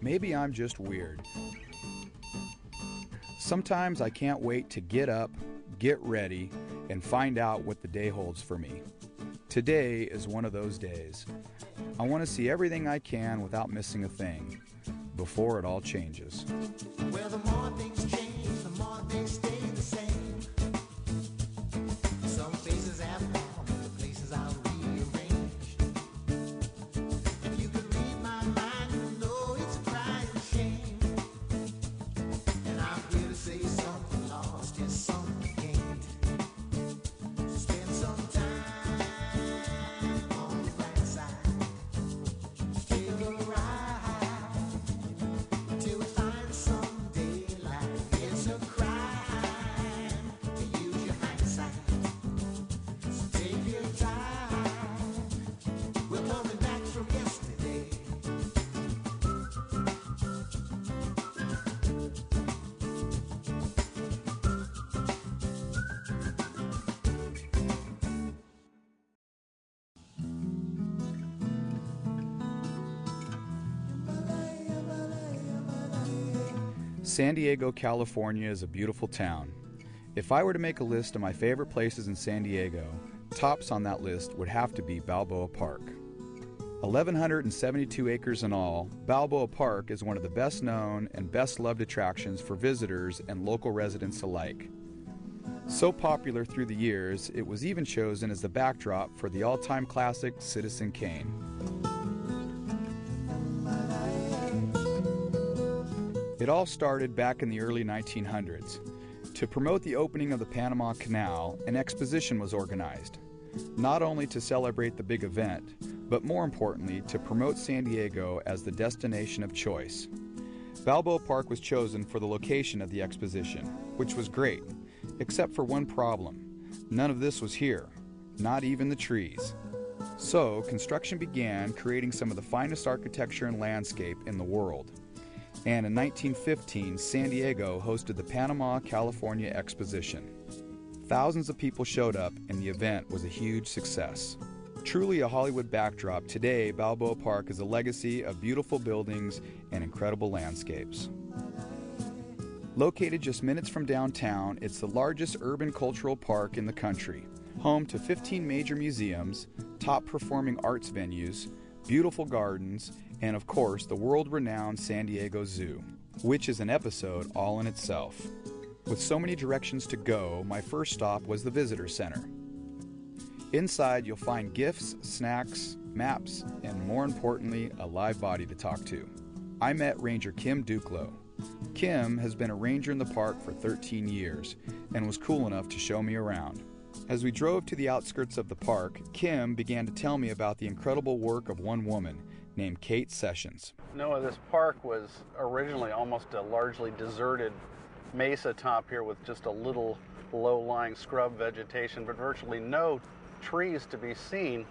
Maybe I'm just weird. Sometimes I can't wait to get up, get ready, and find out what the day holds for me. Today is one of those days. I want to see everything I can without missing a thing before it all changes. Well, the more things change, the more they stay the same. Some places have form, the places are rearranged. If you could read my mind, you know it's a crying shame. And I'm here to say something lost is something gained. So spend some time on the right side. Take a ride till we find some daylight. It's a crime to use your hindsight. So take your time. We're coming back from yesterday. San Diego, California is a beautiful town. If I were to make a list of my favorite places in San Diego, tops on that list would have to be Balboa Park. 1,172 acres in all, Balboa Park is one of the best known and best loved attractions for visitors and local residents alike. So popular through the years, it was even chosen as the backdrop for the all-time classic Citizen Kane. It all started back in the early 1900s. To promote the opening of the Panama Canal, an exposition was organized, not only to celebrate the big event, but more importantly, to promote San Diego as the destination of choice. Balboa Park was chosen for the location of the exposition, which was great, except for one problem. None of this was here, not even the trees. So, construction began, creating some of the finest architecture and landscape in the world. And in 1915, San Diego hosted the Panama, California Exposition. Thousands of people showed up, and the event was a huge success. Truly a Hollywood backdrop, today Balboa Park is a legacy of beautiful buildings and incredible landscapes. Located just minutes from downtown, it's the largest urban cultural park in the country, home to 15 major museums, top-performing arts venues, beautiful gardens, and of course the world-renowned San Diego Zoo, which is an episode all in itself. With so many directions to go, my first stop was the visitor center. Inside you'll find gifts, snacks, maps, and more importantly, a live body to talk to. I met Ranger Kim Duclos. Kim has been a ranger in the park for 13 years and was cool enough to show me around. As we drove to the outskirts of the park, Kim began to tell me about the incredible work of one woman named Kate Sessions. Noah, this park was originally almost a largely deserted mesa top here with just a little low-lying scrub vegetation, but virtually no trees to be seen.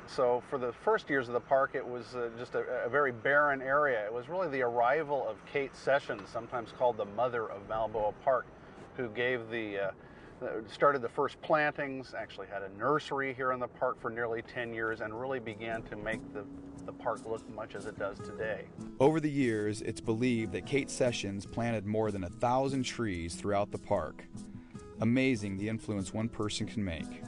So for the first years of the park, it was just a very barren area. It was really the arrival of Kate Sessions, sometimes called the mother of Balboa Park, who gave started the first plantings, actually had a nursery here in the park for nearly 10 years, and really began to make the park look much as it does today. Over the years, it's believed that Kate Sessions planted more than 1,000 trees throughout the park. Amazing the influence one person can make.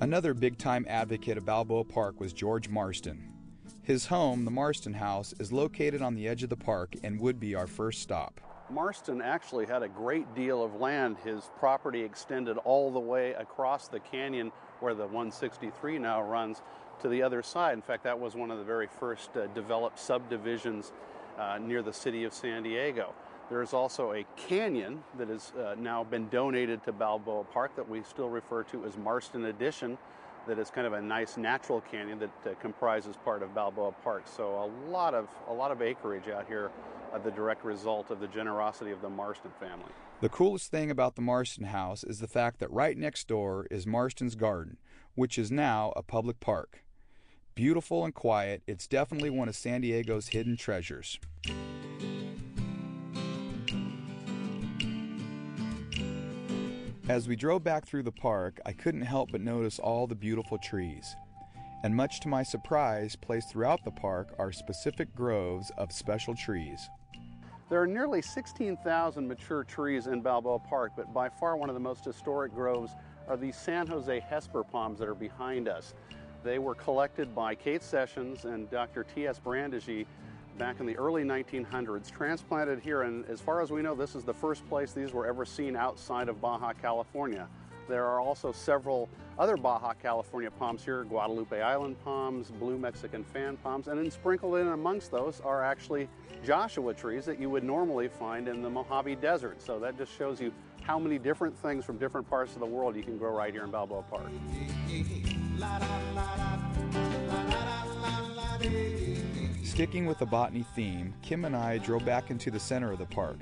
Another big-time advocate of Balboa Park was George Marston. His home, the Marston House, is located on the edge of the park and would be our first stop. Marston actually had a great deal of land. His property extended all the way across the canyon where the 163 now runs to the other side. In fact, that was one of the very first developed subdivisions near the city of San Diego. There is also a canyon that has now been donated to Balboa Park that we still refer to as Marston Addition, that is kind of a nice natural canyon that comprises part of Balboa Park. So a lot of acreage out here, the direct result of the generosity of the Marston family. The coolest thing about the Marston House is the fact that right next door is Marston's Garden, which is now a public park. Beautiful and quiet, it's definitely one of San Diego's hidden treasures. As we drove back through the park, I couldn't help but notice all the beautiful trees. And much to my surprise, placed throughout the park are specific groves of special trees. There are nearly 16,000 mature trees in Balboa Park, but by far one of the most historic groves are these San Jose Hesper palms that are behind us. They were collected by Kate Sessions and Dr. T.S. Brandegie back in the early 1900s, transplanted here, and as far as we know, this is the first place these were ever seen outside of Baja California. There are also several other Baja California palms here, Guadalupe Island palms, blue Mexican fan palms, and then sprinkled in amongst those are actually Joshua trees that you would normally find in the Mojave Desert. So that just shows you how many different things from different parts of the world you can grow right here in Balboa Park. Sticking with the botany theme, Kim and I drove back into the center of the park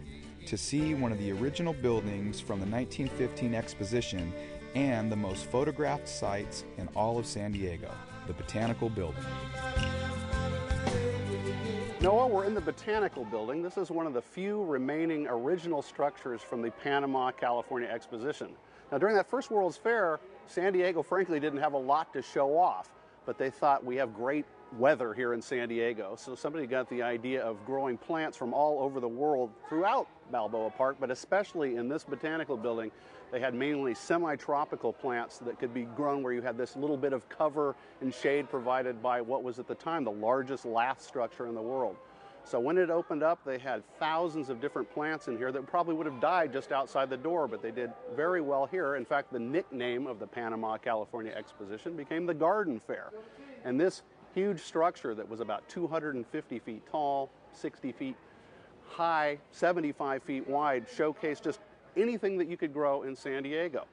to see one of the original buildings from the 1915 exposition and the most photographed sites in all of San Diego, the Botanical Building. Noah, we're in the Botanical Building. This is one of the few remaining original structures from the Panama, California exposition. Now, during that first World's Fair, San Diego, frankly, didn't have a lot to show off, but they thought we have great weather here in San Diego. So somebody got the idea of growing plants from all over the world throughout Balboa Park, but especially in this Botanical Building. They had mainly semi-tropical plants that could be grown where you had this little bit of cover and shade provided by what was at the time the largest lath structure in the world. So when it opened up, they had thousands of different plants in here that probably would have died just outside the door, but they did very well here. In fact, the nickname of the Panama, California exposition became the Garden Fair. And this huge structure that was about 250 feet tall, 60 feet high, 75 feet wide, showcased just anything that you could grow in San Diego.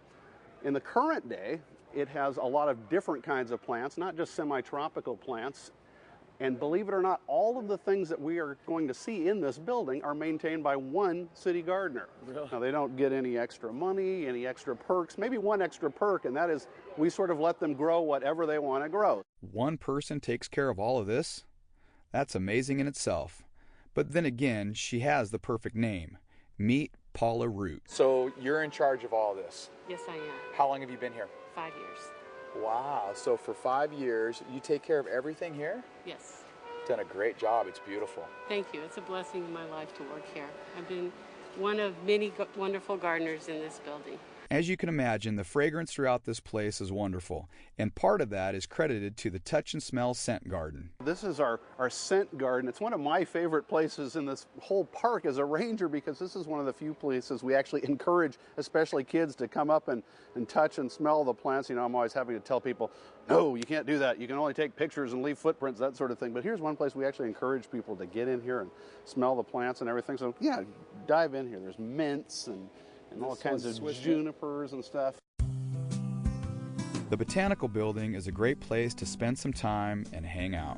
In the current day, it has a lot of different kinds of plants, not just semi-tropical plants. And believe it or not, all of the things that we are going to see in this building are maintained by one city gardener. Really? Now, they don't get any extra money, any extra perks, maybe one extra perk, and that is we sort of let them grow whatever they want to grow. One person takes care of all of this? That's amazing in itself. But then again, she has the perfect name. Meet Paula Root. So you're in charge of all this? Yes, I am. How long have you been here? 5 years. Wow, so for 5 years, you take care of everything here? Yes. Done a great job. It's beautiful. Thank you. It's a blessing in my life to work here. I've been one of many wonderful gardeners in this building. As you can imagine, the fragrance throughout this place is wonderful, and part of that is credited to the Touch and Smell Scent Garden. This is our scent garden. It's one of my favorite places in this whole park as a ranger, because this is one of the few places we actually encourage, especially kids, to come up and touch and smell the plants. You know, I'm always having to tell people, no, you can't do that. You can only take pictures and leave footprints, that sort of thing. But here's one place we actually encourage people to get in here and smell the plants and everything. So yeah, dive in here. There's mints and all kinds of junipers and stuff. The Botanical Building is a great place to spend some time and hang out.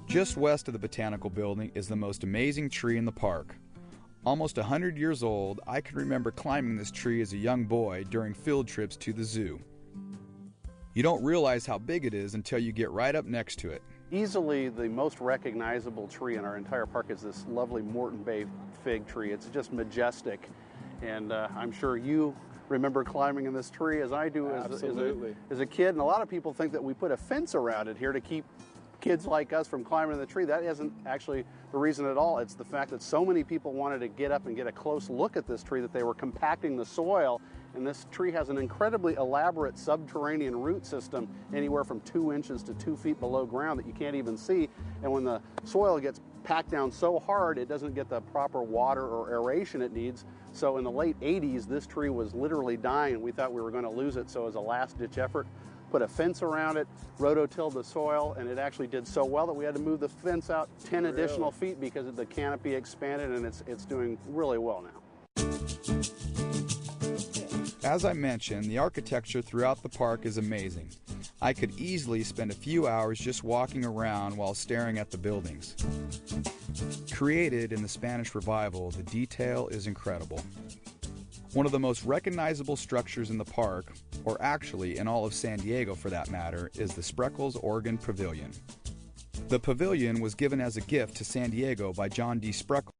Just west of the Botanical Building is the most amazing tree in the park. Almost 100 years old, I can remember climbing this tree as a young boy during field trips to the zoo. You don't realize how big it is until you get right up next to it. Easily the most recognizable tree in our entire park is this lovely Morton Bay fig tree. It's just majestic, and I'm sure you remember climbing in this tree as I do as a kid. And a lot of people think that we put a fence around it here to keep kids like us from climbing the tree. That isn't actually the reason at all. It's the fact that so many people wanted to get up and get a close look at this tree that they were compacting the soil. And this tree has an incredibly elaborate subterranean root system, anywhere from 2 inches to 2 feet below ground, that you can't even see. And when the soil gets packed down so hard, it doesn't get the proper water or aeration it needs. So in the late 80s, this tree was literally dying. We thought we were going to lose it. So as a last-ditch effort, put a fence around it, rototilled the soil, and it actually did so well that we had to move the fence out 10 additional feet because the canopy expanded, and it's doing really well now. As I mentioned, the architecture throughout the park is amazing. I could easily spend a few hours just walking around while staring at the buildings. Created in the Spanish Revival, the detail is incredible. One of the most recognizable structures in the park, or actually in all of San Diego for that matter, is the Spreckels Oregon Pavilion. The pavilion was given as a gift to San Diego by John D. Spreckels